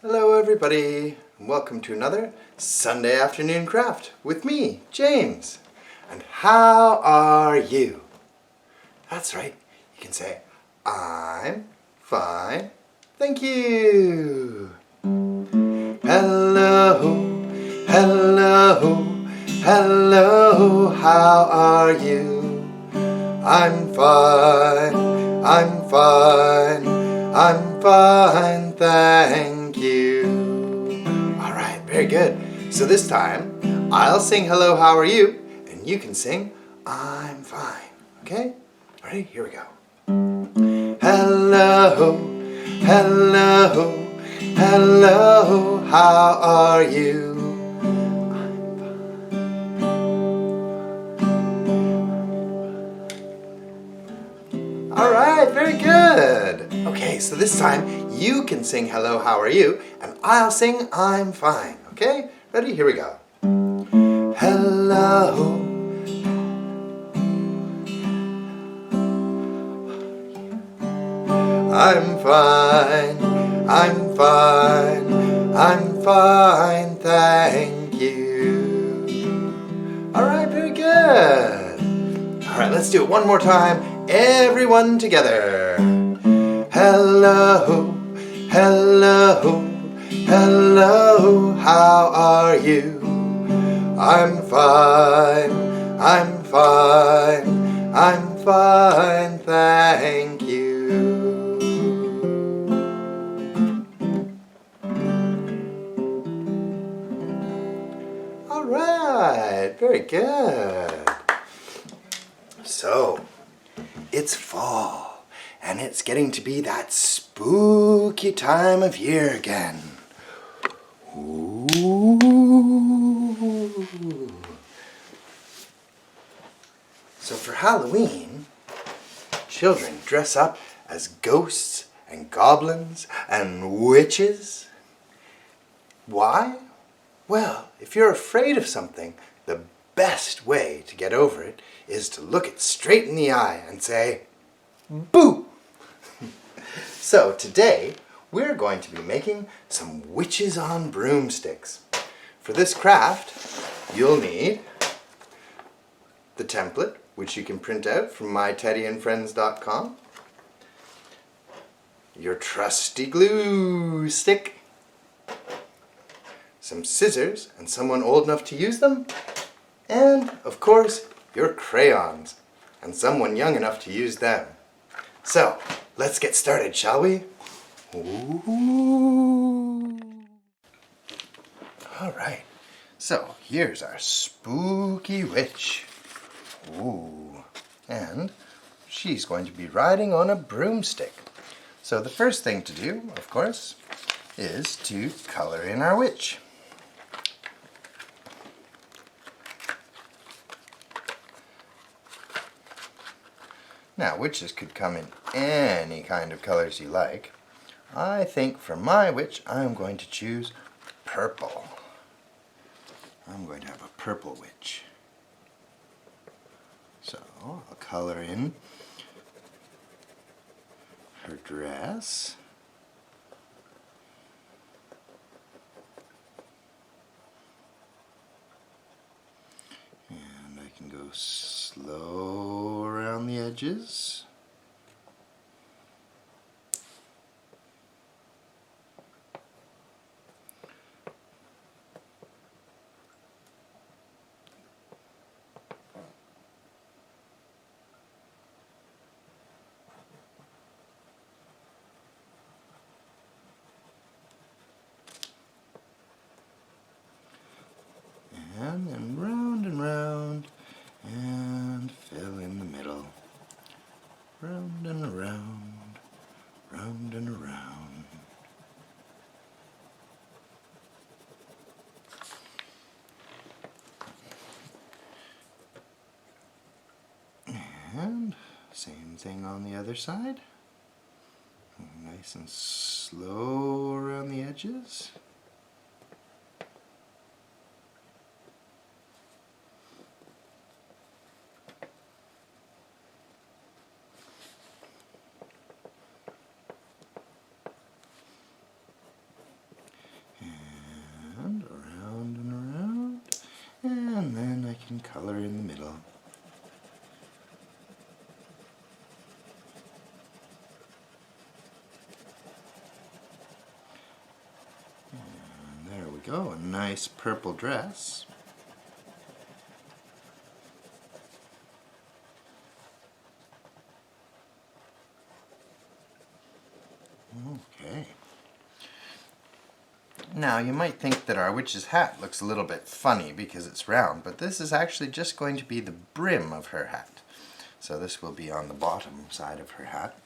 Hello everybody, and welcome to another Sunday afternoon craft with me, James. And how are you? That's right, you can say, I'm fine, thank you. Hello, hello, hello, how are you? I'm fine, I'm fine, I'm fine, thank you. Alright, very good. So this time, I'll sing hello, how are you? And you can sing I'm fine. Okay? Ready? Here we go. Hello, hello, hello, how are you? Alright, very good. Okay, so this time you can sing hello, how are you? And I'll sing I'm fine. Okay? Ready? Here we go. Hello. I'm fine, I'm fine, I'm fine, thank you. Alright, very good. Alright, let's do it one more time. Everyone together. Hello, hello, hello, how are you? I'm fine, I'm fine, I'm fine, thank you. Alright, very good. So, it's fall, and it's getting to be that spooky time of year again. Ooh. So for Halloween, children dress up as ghosts and goblins and witches. Why? Well, if you're afraid of something, the best way to get over it is to look it straight in the eye and say, boo! So today, we're going to be making some witches on broomsticks. For this craft, you'll need the template, which you can print out from myteddyandfriends.com, your trusty glue stick, some scissors and someone old enough to use them, and, of course, your crayons and someone young enough to use them. So, let's get started, shall we? Ooh. Alright, so here's our spooky witch. Ooh. And she's going to be riding on a broomstick. So the first thing to do, of course, is to color in our witch. Now, witches could come in any kind of colors you like. I think for my witch, I'm going to choose purple. I'm going to have a purple witch. So, I'll color in her dress. And I can go slow around the edges. And then round and fill in the middle. Round and around, round and around. And same thing on the other side. Nice and slow around the edges. go, a nice purple dress. Okay. Now you might think that our witch's hat looks a little bit funny because it's round, but this is actually just going to be the brim of her hat. So this will be on the bottom side of her hat.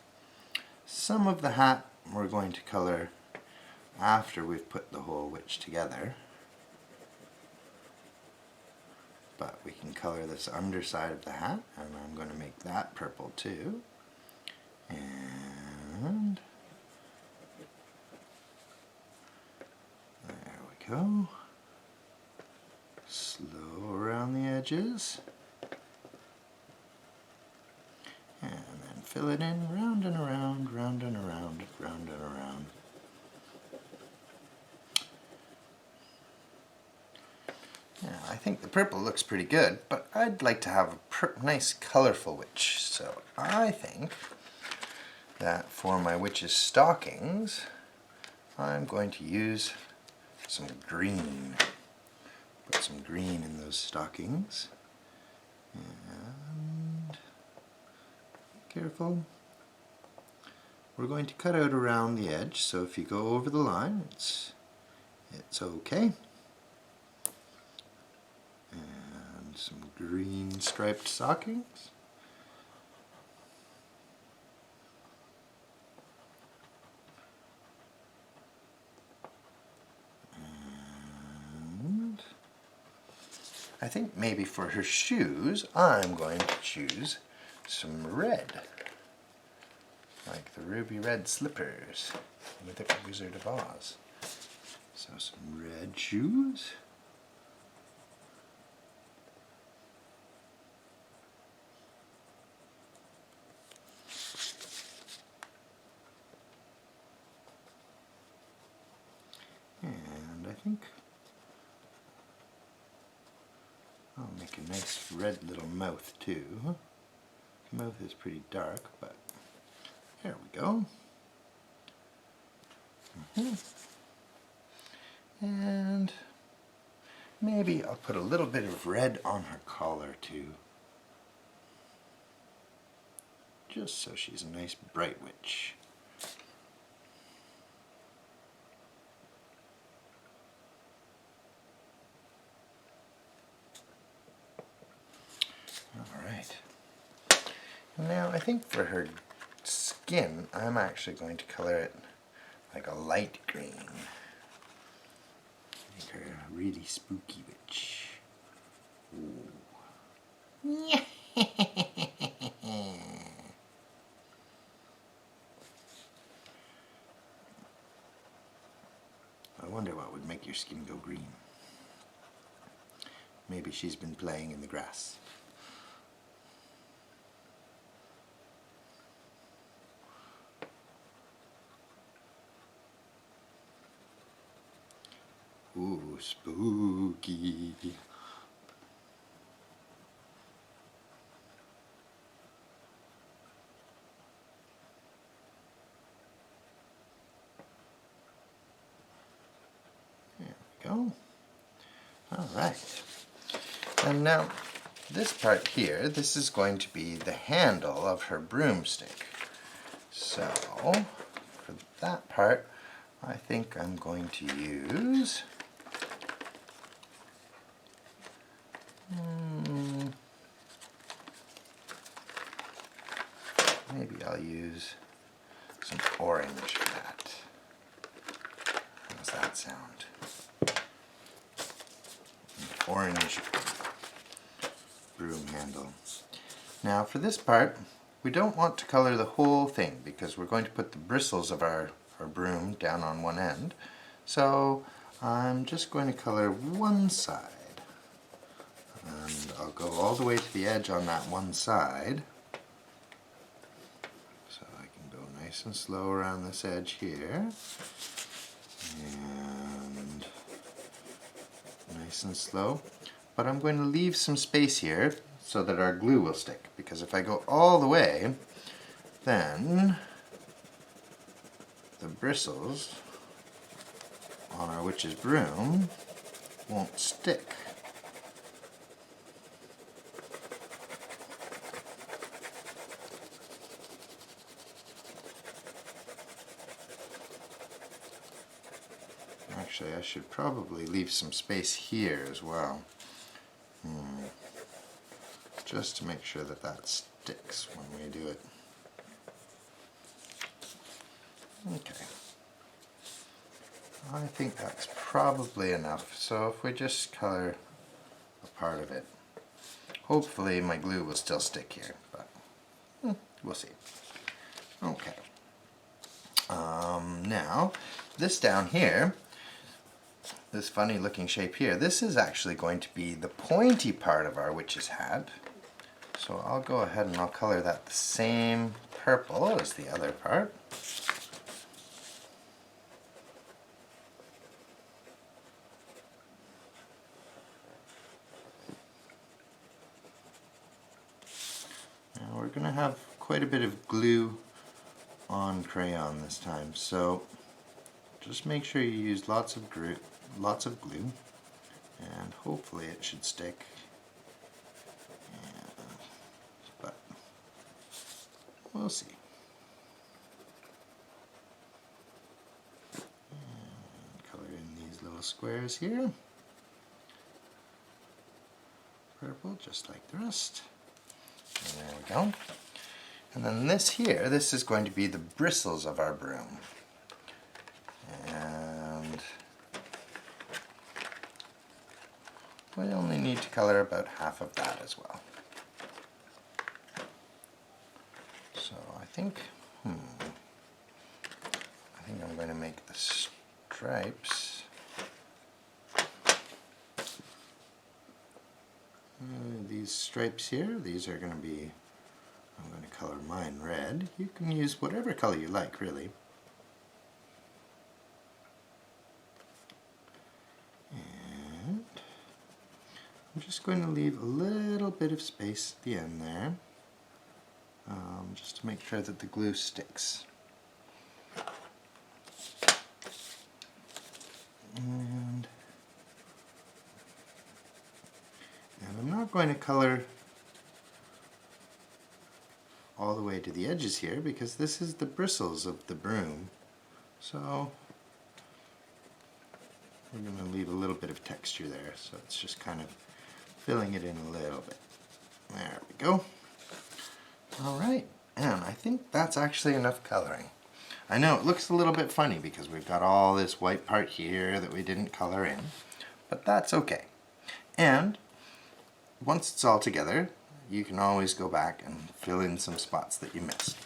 Some of the hat we're going to color after we've put the whole witch together. But we can color this underside of the hat, and I'm going to make that purple too. And there we go. Slow around the edges. And then fill it in round and around, round and around, round and around. Now, I think the purple looks pretty good, but I'd like to have a nice colorful witch. So I think that for my witch's stockings, I'm going to use some green. Put some green in those stockings. And careful. We're going to cut out around the edge, so if you go over the line, it's okay. And some green striped stockings. And I think maybe for her shoes, I'm going to choose some red. Like the ruby red slippers with the Wizard of Oz. So some red shoes. And I think I'll make a nice red little mouth too. The mouth is pretty dark, but there we go. And maybe I'll put a little bit of red on her collar too. Just so she's a nice bright witch. Alright. Now I think for her skin, I'm actually going to color it like a light green. Make her a really spooky witch. Ooh. I wonder what would make your skin go green. Maybe she's been playing in the grass. Ooh, spooky. There we go. Alright. And now, this part here, this is going to be the handle of her broomstick. So, for that part, I think I'm going to use maybe I'll use some orange for that. How does that sound? An orange broom handle. Now for this part, we don't want to color the whole thing because we're going to put the bristles of our broom down on one end. So I'm just going to color one side. And I'll go all the way to the edge on that one side. So I can go nice and slow around this edge here. And nice and slow. But I'm going to leave some space here so that our glue will stick. Because if I go all the way, then the bristles on our witch's broom won't stick. Actually, I should probably leave some space here as well. Just to make sure that that sticks when we do it. Okay. I think that's probably enough. So if we just color a part of it, hopefully my glue will still stick here, but we'll see. Okay. Now, this down here, this funny looking shape here, this is actually going to be the pointy part of our witch's hat. So I'll go ahead and I'll color that the same purple as the other part. Now we're going to have quite a bit of glue on crayon this time, so just make sure you use lots of glue, and hopefully it should stick. But we'll see. And color in these little squares here. Purple, just like the rest. And there we go. And then this here, this is going to be the bristles of our broom. And we only need to color about half of that as well. So I think I'm going to make the stripes these stripes here, these are going to be, I'm going to color mine red. You can use whatever color you like, really. And I'm just going to leave a little bit of space at the end there, just to make sure that the glue sticks. And I'm not going to color all the way to the edges here because this is the bristles of the broom. So we're going to leave a little bit of texture there, so it's just kind of filling it in a little bit. There we go. Alright, and I think that's actually enough coloring. I know it looks a little bit funny because we've got all this white part here that we didn't color in, but that's okay. And once it's all together, you can always go back and fill in some spots that you missed.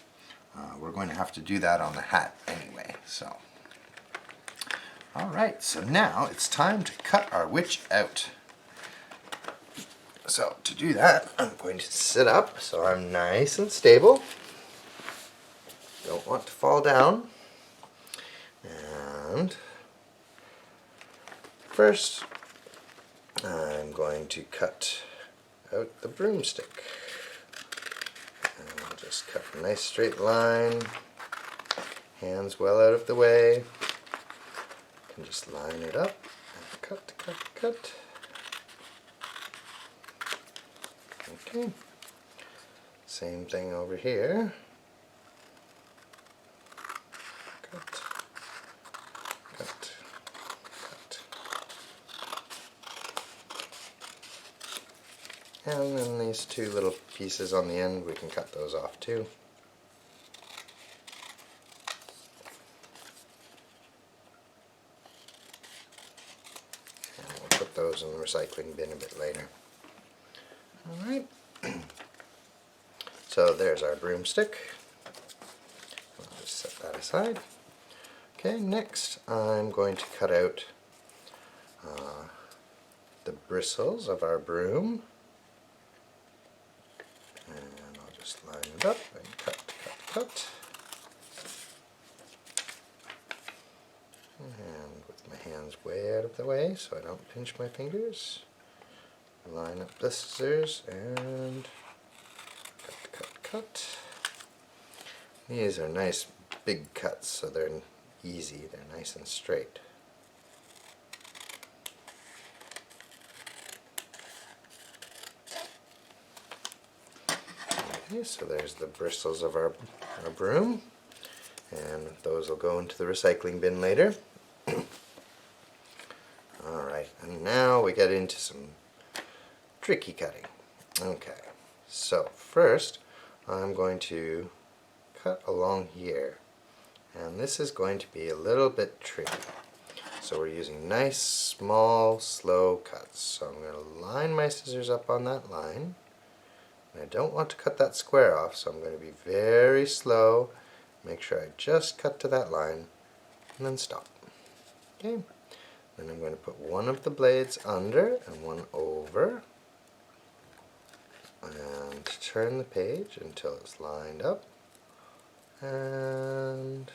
We're going to have to do that on the hat anyway, so. Alright, so now it's time to cut our witch out. So to do that, I'm going to sit up so I'm nice and stable. Don't want to fall down. And first, I'm going to cut out the broomstick. And I'll just cut a nice straight line, hands well out of the way. You can just line it up and cut, cut, cut. Okay, same thing over here. Cut, cut, cut. And then these two little pieces on the end, we can cut those off too. And we'll put those in the recycling bin a bit later. Alright, so there's our broomstick. I'll just set that aside. Okay, next I'm going to cut out the bristles of our broom. And I'll just line it up and cut, cut, cut. And with my hands way out of the way so I don't pinch my fingers. Line up the scissors and cut, cut, cut. These are nice big cuts, so they're easy, they're nice and straight. Okay, so there's the bristles of our broom, and those will go into the recycling bin later. Alright, and now we get into some tricky cutting. Okay, so first I'm going to cut along here, and this is going to be a little bit tricky. So we're using nice, small, slow cuts. So I'm going to line my scissors up on that line. And I don't want to cut that square off, so I'm going to be very slow. Make sure I just cut to that line, and then stop. Okay. Then I'm going to put one of the blades under and one over. And turn the page until it's lined up. And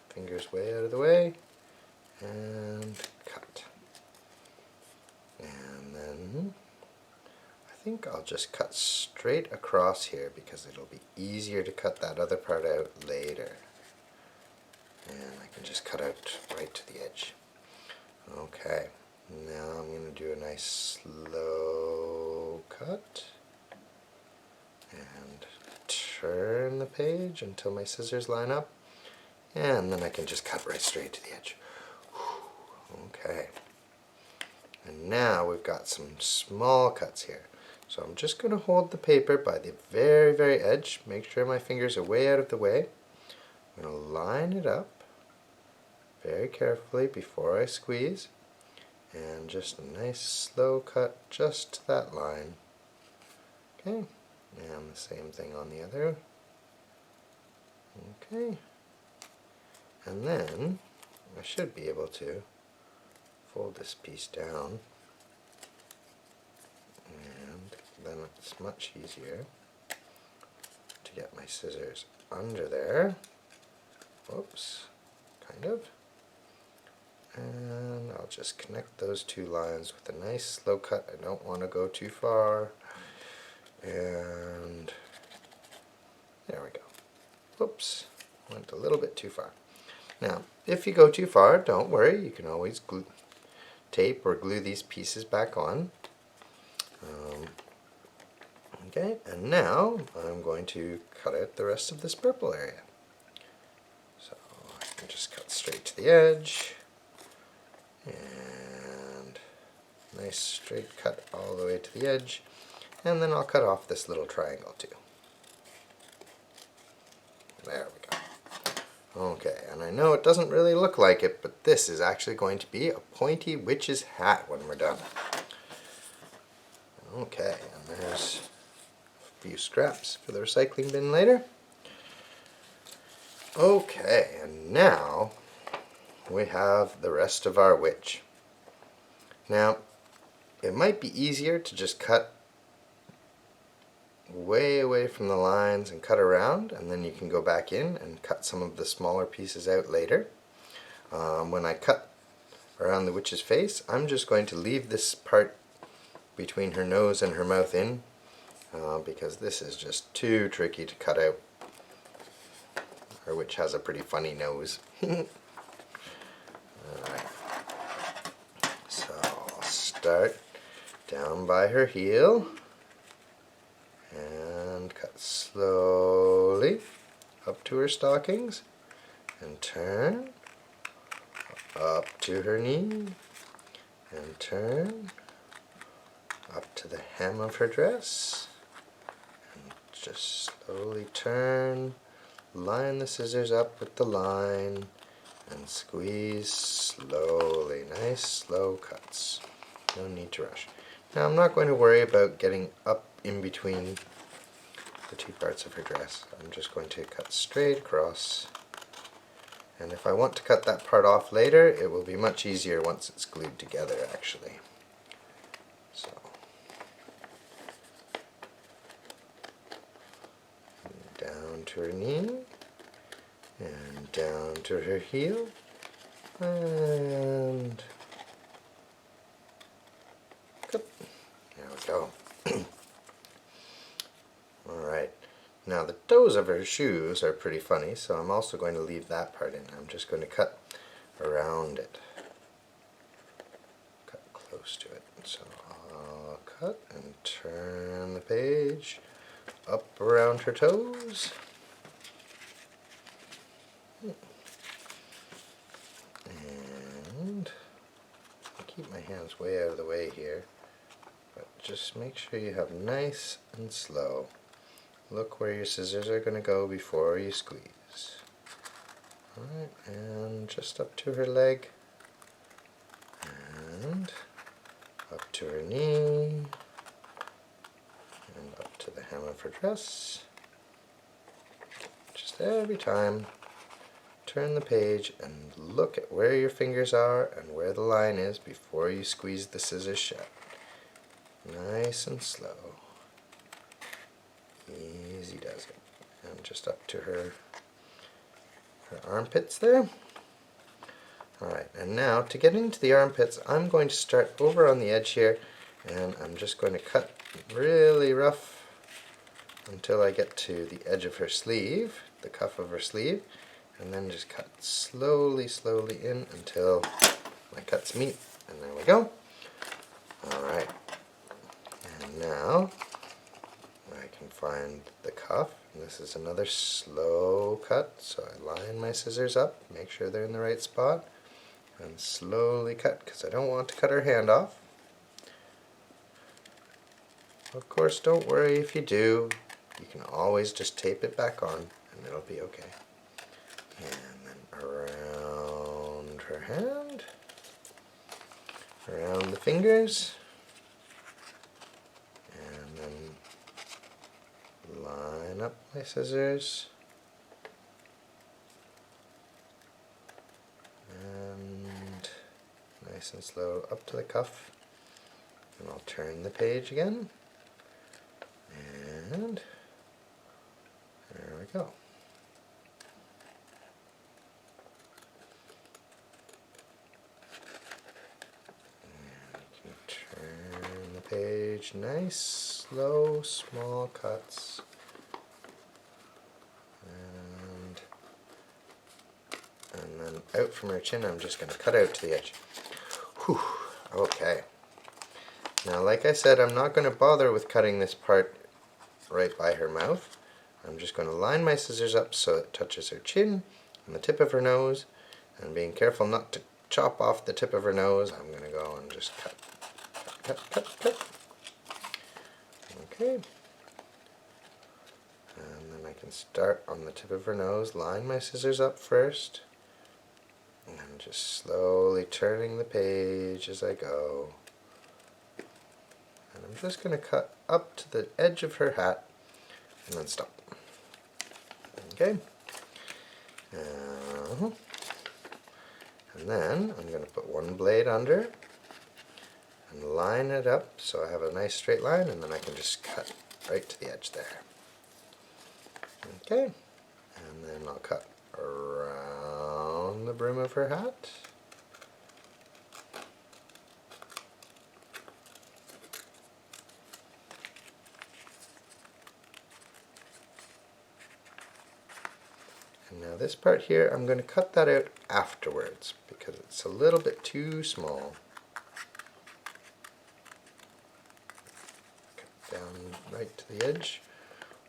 fingers way out of the way. And cut. And then I think I'll just cut straight across here because it'll be easier to cut that other part out later. And I can just cut out right to the edge. Okay, now I'm going to do a nice slow cut and turn the page until my scissors line up, and then I can just cut right straight to the edge. Okay, and now we've got some small cuts here. So I'm just going to hold the paper by the very, very edge, make sure my fingers are way out of the way. I'm going to line it up very carefully before I squeeze, and just a nice slow cut just to that line. Okay, and the same thing on the other. Okay, and then I should be able to fold this piece down, and then it's much easier to get my scissors under there. Whoops, kind of. And I'll just connect those two lines with a nice slow cut. I don't want to go too far. And there we go. Whoops, went a little bit too far. Now, if you go too far, don't worry. You can always tape or glue these pieces back on. Okay, and now I'm going to cut out the rest of this purple area. So I can just cut straight to the edge. And nice straight cut all the way to the edge, and then I'll cut off this little triangle too. There we go. Okay, and I know it doesn't really look like it, but this is actually going to be a pointy witch's hat when we're done. Okay, and there's a few scraps for the recycling bin later. Okay, and now we have the rest of our witch. Now, it might be easier to just cut way away from the lines and cut around, and then you can go back in and cut some of the smaller pieces out later. When I cut around the witch's face, I'm just going to leave this part between her nose and her mouth in, because this is just too tricky to cut out. Our witch has a pretty funny nose. Alright, so I'll start down by her heel and cut slowly up to her stockings and turn up to her knee and turn up to the hem of her dress and just slowly turn, line the scissors up with the line, and squeeze slowly. Nice slow cuts. No need to rush. Now I'm not going to worry about getting up in between the two parts of her dress. I'm just going to cut straight across. And if I want to cut that part off later, it will be much easier once it's glued together actually. So down to her knee, and down to her heel, and cut. There we go. Alright, now the toes of her shoes are pretty funny, so I'm also going to leave that part in. I'm just going to cut around it. Cut close to it. So I'll cut and turn the page up around her toes. And keep my hands way out of the way here, but just make sure you have nice and slow. Look where your scissors are going to go before you squeeze. Alright, and just up to her leg, and up to her knee, and up to the hem of her dress. Just every time, turn the page and look at where your fingers are and where the line is before you squeeze the scissors shut. Nice and slow. Easy does it. And just up to her armpits there. Alright, and now to get into the armpits, I'm going to start over on the edge here, and I'm just going to cut really rough until I get to the edge of her sleeve, the cuff of her sleeve, and then just cut slowly in until my cuts meet, and there we go. Alright, and now I can find the cuff, and this is another slow cut, so I line my scissors up, make sure they're in the right spot, and slowly cut, because I don't want to cut her hand off. Of course, don't worry if you do, you can always just tape it back on, and it'll be okay. And then around her hand, around the fingers, and then line up my scissors, and nice and slow up to the cuff, and I'll turn the page again, and there we go. Turn the page, nice, slow, small cuts, and then out from her chin I'm just going to cut out to the edge. Whew. Okay. Now like I said, I'm not going to bother with cutting this part right by her mouth. I'm just going to line my scissors up so it touches her chin and the tip of her nose, and being careful not to chop off the tip of her nose, I'm going to go and just cut. Okay. And then I can start on the tip of her nose, line my scissors up first, and just slowly turning the page as I go. And I'm just going to cut up to the edge of her hat and then stop. Okay. And then I'm going to put one blade under and line it up so I have a nice straight line, and then I can just cut right to the edge there. Okay, and then I'll cut around the brim of her hat. And now this part here, I'm going to cut that out afterwards because it's a little bit too small. Down right to the edge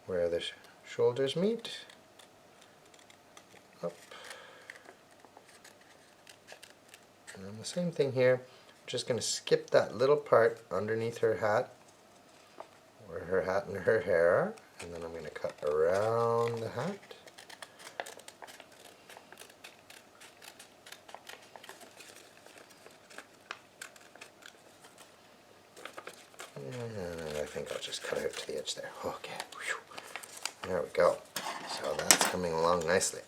where the shoulders meet, up, and then the same thing here. I'm just going to skip that little part underneath her hat where her hat and her hair are, and then I'm going to cut around the hat. And I think I'll just cut out to the edge there. Okay, whew. There we go. So that's coming along nicely.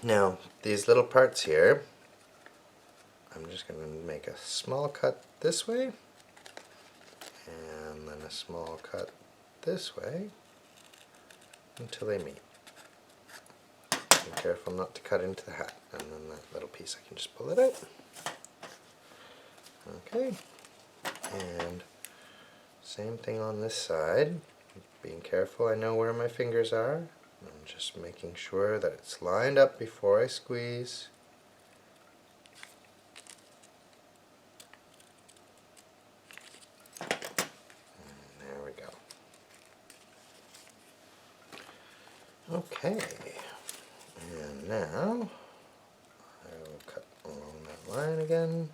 Now, these little parts here, I'm just going to make a small cut this way, and then a small cut this way, until they meet. Be careful not to cut into the hat, and then that little piece I can just pull it out. Okay. And same thing on this side, being careful I know where my fingers are. I'm just making sure that it's lined up before I squeeze. And there we go. Okay, and now I will cut along that line again,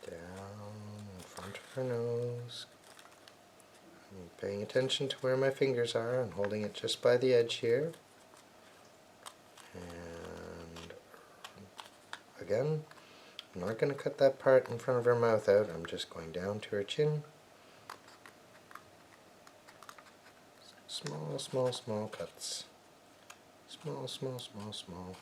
down in front of her nose. I'm paying attention to where my fingers are and holding it just by the edge here. And again, I'm not going to cut that part in front of her mouth out, I'm just going down to her chin. Small, small, small cuts. Small, small, small, small.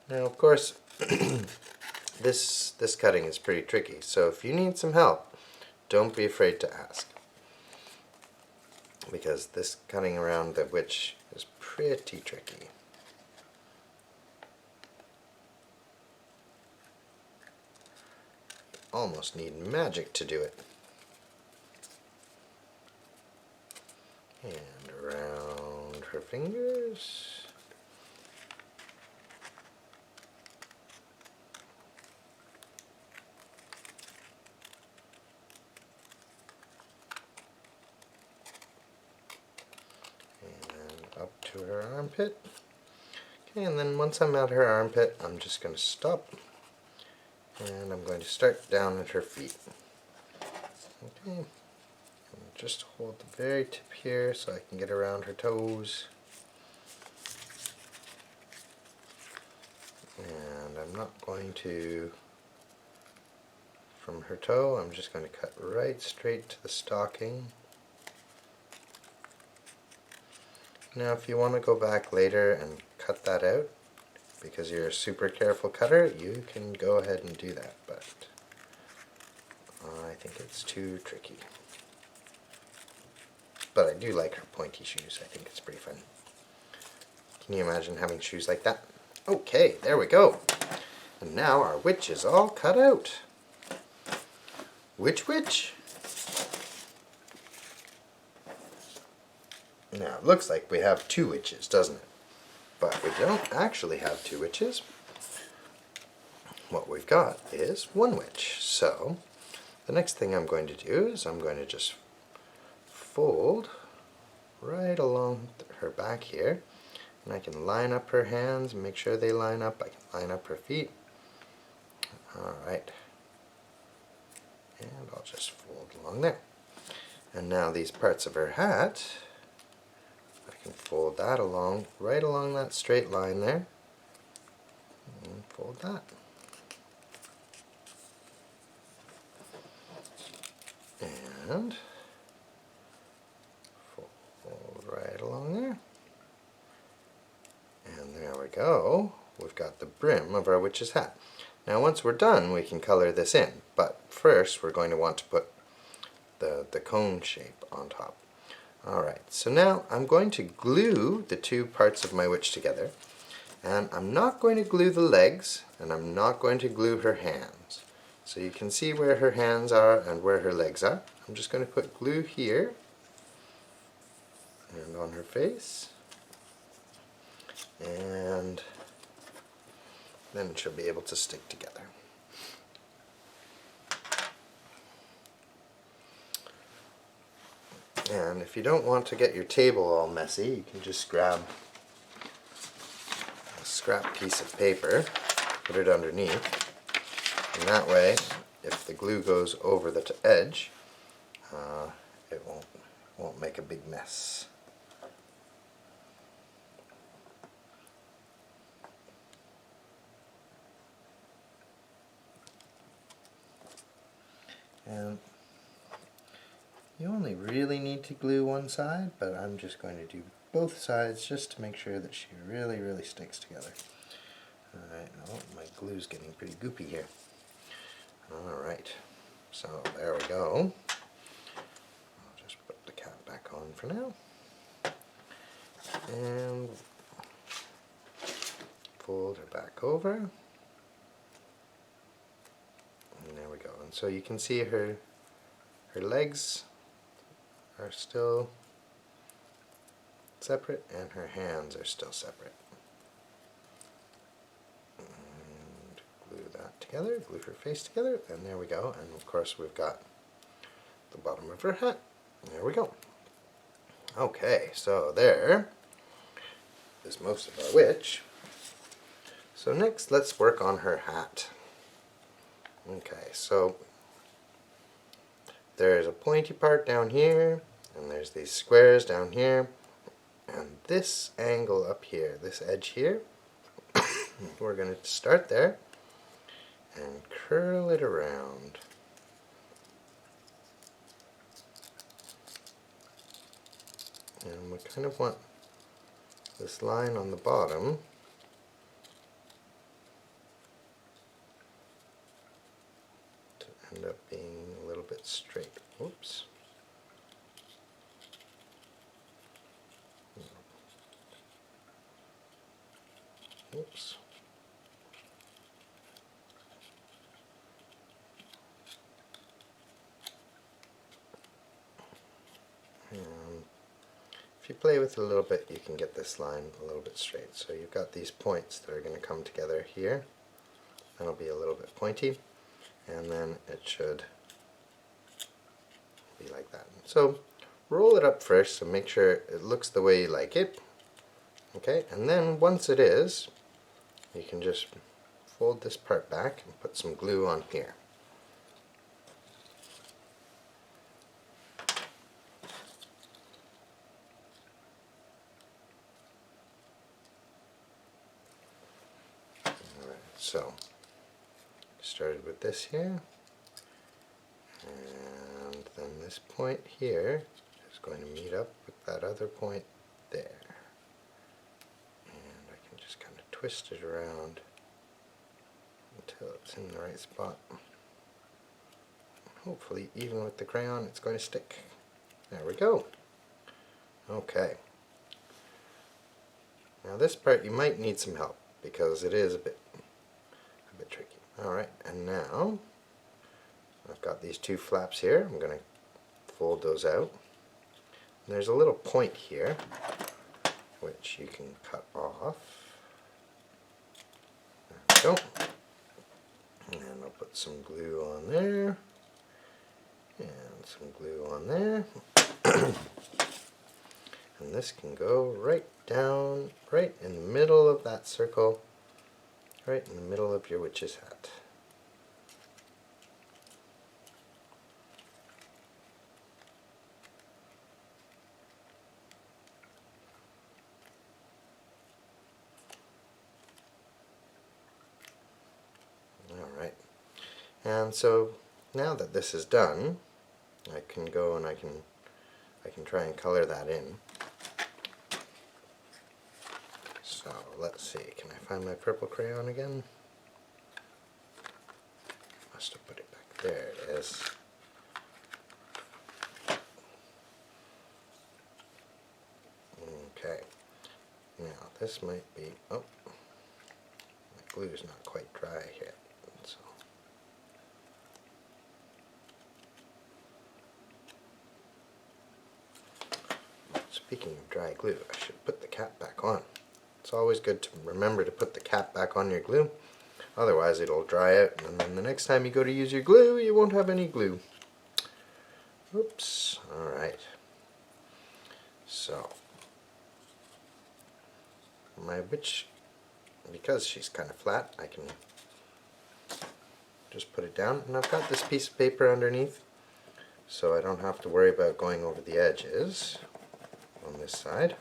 Now, of course, this cutting is pretty tricky, so if you need some help, don't be afraid to ask. Because this cutting around the witch is pretty tricky. Almost need magic to do it. And around her fingers. And up to her armpit. Okay, and then once I'm at her armpit, I'm just going to stop. And I'm going to start down at her feet. Okay. And just hold the very tip here so I can get around her toes. And I'm not going to, from her toe, I'm just going to cut right straight to the stocking. Now if you want to go back later and cut that out, because you're a super careful cutter, you can go ahead and do that, but I think it's too tricky. But I do like her pointy shoes, I think it's pretty fun. Can you imagine having shoes like that? Okay, there we go. And now our witch is all cut out. Witch? Now it looks like we have two witches, doesn't it? But we don't actually have two witches. What we've got is one witch. So the next thing I'm going to do is I'm going to just fold right along her back here. And I can line up her hands and make sure they line up. I can line up her feet. Alright. And I'll just fold along there. And now these parts of her hat, I can fold that along, right along that straight line there. And fold that. And fold right along there. And there we go. We've got the brim of our witch's hat. Now once we're done, we can color this in. But first we're going to want to put the cone shape on top. Alright, so now I'm going to glue the two parts of my witch together. And I'm not going to glue the legs, and I'm not going to glue her hands. So you can see where her hands are and where her legs are. I'm just going to put glue here and on her face. And then she'll be able to stick together. And if you don't want to get your table all messy, you can just grab a scrap piece of paper, put it underneath, and that way, if the glue goes over the edge, it won't make a big mess. And you only really need to glue one side, but I'm just going to do both sides just to make sure that she really, really sticks together. Alright, oh, my glue's getting pretty goopy here. Alright, so there we go. I'll just put the cap back on for now. And fold her back over. And there we go. And so you can see her legs are still separate and her hands are still separate. And glue that together, glue her face together, and there we go. And of course we've got the bottom of her hat. There we go. Okay, so there is most of our witch. So next let's work on her hat. Okay, so there's a pointy part down here, and there's these squares down here, and this angle up here, this edge here, we're going to start there and curl it around. And we kind of want this line on the bottom to end up being a little bit straight. Oops. Oops. If you play with it a little bit, you can get this line a little bit straight. So you've got these points that are going to come together here. That'll be a little bit pointy, and then it should be like that. So roll it up first, so make sure it looks the way you like it. Okay, and then once it is, you can just fold this part back and put some glue on here. So, started with this here, and then this point here is going to meet up with that other point there. And I can just kind of twist it around until it's in the right spot. Hopefully, even with the crayon, it's going to stick. There we go. Okay. Now this part you might need some help because it is a bit tricky. Alright, and now I've got these two flaps here. I'm going to fold those out. And there's a little point here which you can cut off. There we go. And I'll put some glue on there. And some glue on there. And this can go right down, right in the middle of that circle. Right in the middle of your witch's hat. Alright, and so now that this is done, I can go and I can try and color that in. So let's see, can I find my purple crayon again? Must have put it back. There it is. Okay, now this might be, oh, my glue's not quite dry yet. So speaking of dry glue, I should put the cap back on. It's always good to remember to put the cap back on your glue, otherwise it'll dry out and then the next time you go to use your glue you won't have any glue. Oops. Alright, so my witch, because she's kind of flat, I can just put it down, and I've got this piece of paper underneath so I don't have to worry about going over the edges on this side.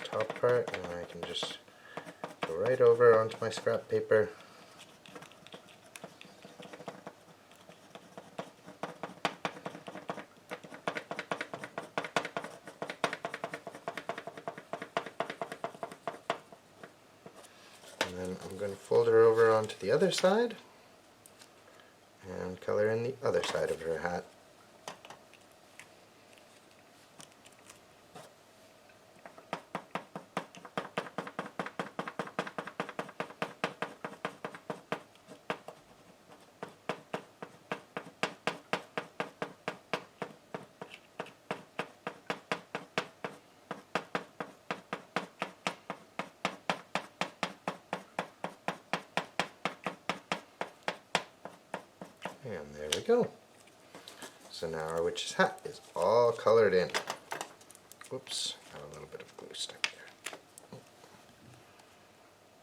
Top part, and I can just go right over onto my scrap paper. And then I'm going to fold her over onto the other side and color in the other side of her hat. And there we go. So now our witch's hat is all colored in. Whoops, got a little bit of glue stuck there.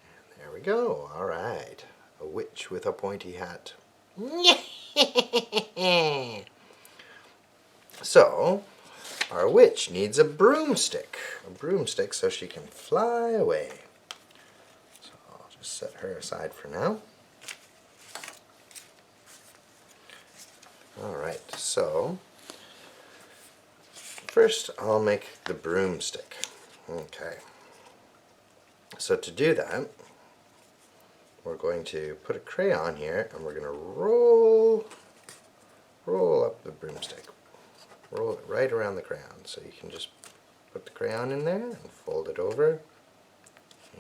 And there we go. All right, a witch with a pointy hat. So, our witch needs a broomstick so she can fly away. So I'll just set her aside for now. Alright, so first I'll make the broomstick. Okay, so to do that, we're going to put a crayon here and we're going to roll up the broomstick. Roll it right around the crayon. So you can just put the crayon in there and fold it over.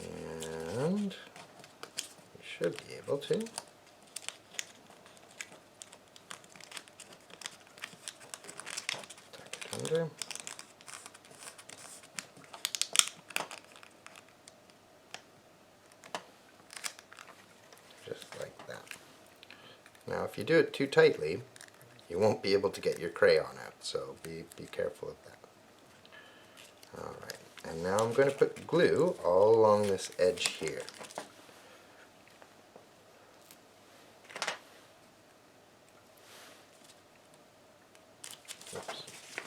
And you should be able to. Tuck it under. Just like that. Now if you do it too tightly, you won't be able to get your crayon out, so be careful of that. Alright, and now I'm going to put glue all along this edge here. Oops.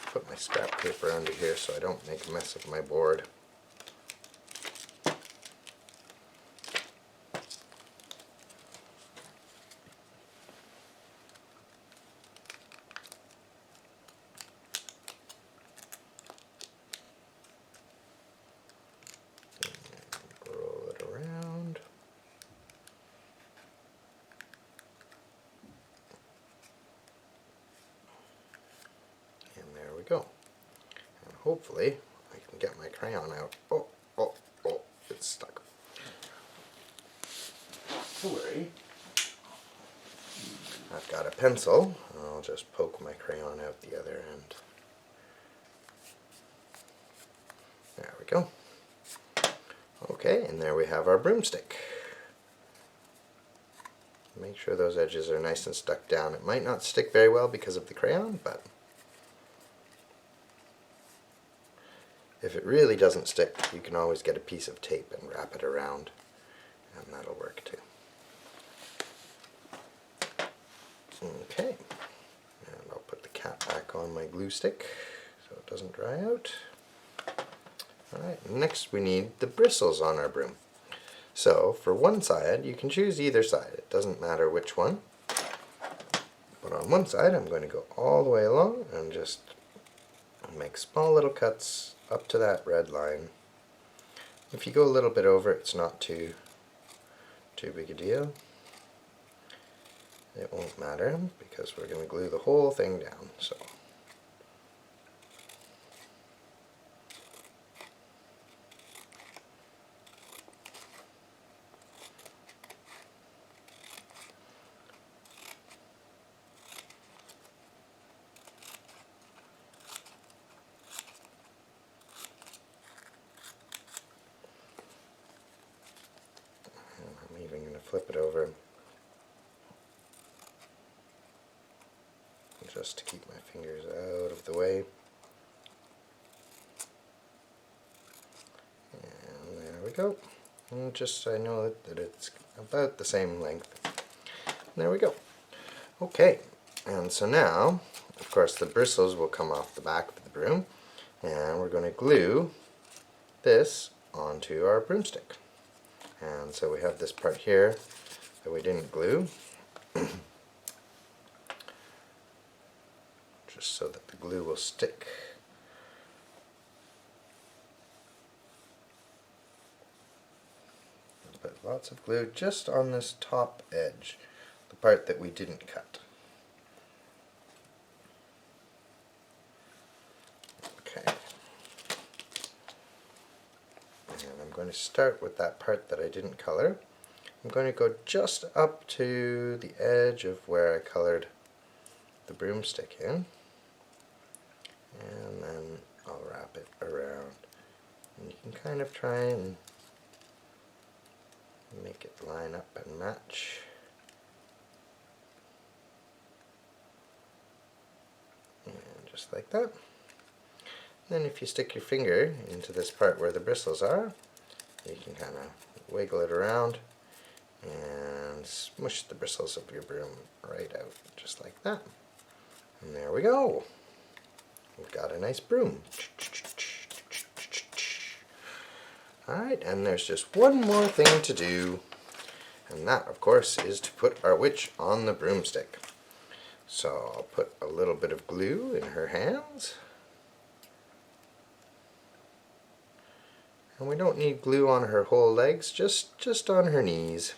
Put my scrap paper under here so I don't make a mess of my board. Go. And hopefully I can get my crayon out. Oh, it's stuck. Don't worry. I've got a pencil. I'll just poke my crayon out the other end. There we go. Okay, and there we have our broomstick. Make sure those edges are nice and stuck down. It might not stick very well because of the crayon, but if it really doesn't stick, you can always get a piece of tape and wrap it around, and that'll work too. Okay, and I'll put the cap back on my glue stick so it doesn't dry out. Alright, next we need the bristles on our broom. So for one side, you can choose either side, it doesn't matter which one. But on one side, I'm going to go all the way along and just make small little cuts up to that red line. If you go a little bit over, it's not too big a deal. It won't matter because we're going to glue the whole thing down. So I'm even going to flip it over just to keep my fingers out of the way. And there we go. And just so I know that it's about the same length. And there we go. Okay, and so now, of course, the bristles will come off the back of the broom, and we're going to glue this onto our broomstick. And so we have this part here that we didn't glue, just so that the glue will stick. Put lots of glue just on this top edge, the part that we didn't cut. Okay. And I'm going to start with that part that I didn't color. I'm going to go just up to the edge of where I colored the broomstick in. And then I'll wrap it around. And you can kind of try and make it line up and match. just like that. Then if you stick your finger into this part where the bristles are, you can kind of wiggle it around and smush the bristles of your broom right out, just like that. And there we go. We've got a nice broom. Alright, and there's just one more thing to do, and that, of course, is to put our witch on the broomstick. So I'll put a little bit of glue in her hands. And we don't need glue on her whole legs, just on her knees.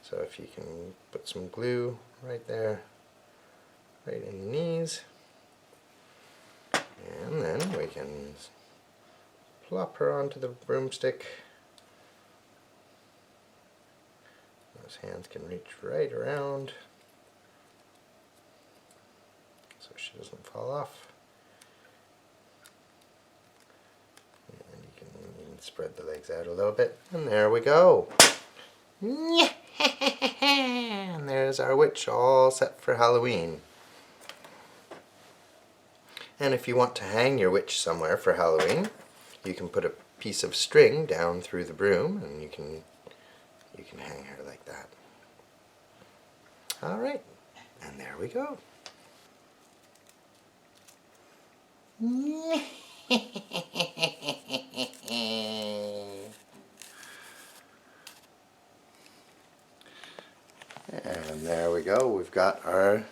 So if you can put some glue right there, right in the knees. And then we can plop her onto the broomstick. Those hands can reach right around so she doesn't fall off. And you can spread the legs out a little bit, and there we go. And there's our witch all set for Halloween. And if you want to hang your witch somewhere for Halloween, you can put a piece of string down through the broom, and you can hang her like that. All right, and there we go. And there we go. We've got our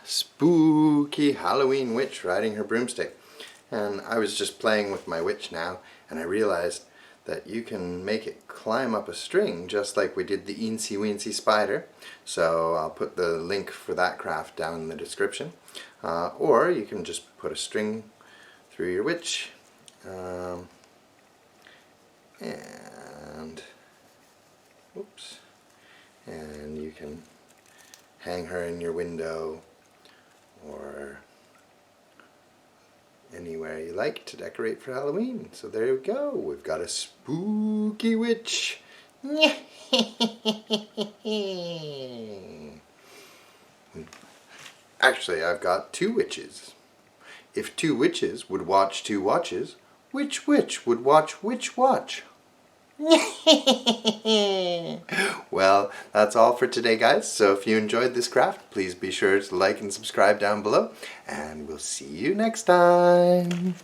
spooky Halloween witch riding her broomstick. And I was just playing with my witch now, and I realized that you can make it climb up a string just like we did the Eensy Weensy spider. So I'll put the link for that craft down in the description. Or you can just put a string through your witch. And you can hang her in your window or anywhere you like to decorate for Halloween. So there we go. We've got a spooky witch. Actually, I've got two witches. If two witches would watch two watches, which witch would watch which watch? Well, that's all for today, guys. So if you enjoyed this craft, please be sure to like and subscribe down below, and we'll see you next time.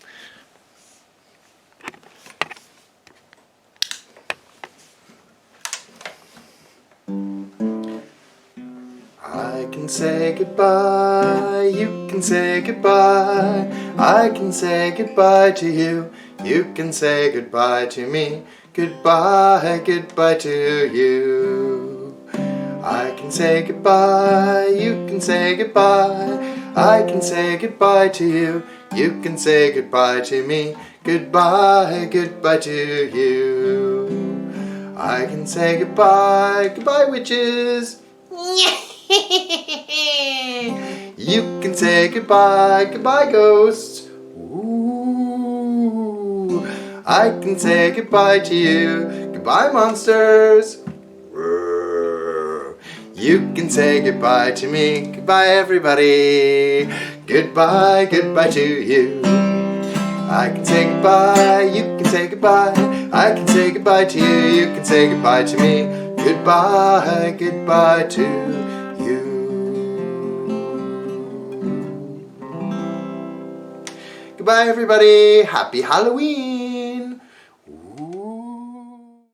I can say goodbye, you can say goodbye, I can say goodbye to you, you can say goodbye to me. Goodbye, goodbye to you. I can say goodbye, you can say goodbye, I can say goodbye to you, you can say goodbye to me. Goodbye, goodbye to you. I can say goodbye, goodbye witches. You can say goodbye, goodbye ghosts. Ooh. I can say goodbye to you, goodbye monsters. You can say goodbye to me, goodbye everybody. Goodbye, goodbye to you. I can say goodbye, you can say goodbye, I can say goodbye to you, you can say goodbye to me. Goodbye, goodbye to you. Goodbye everybody, happy Halloween.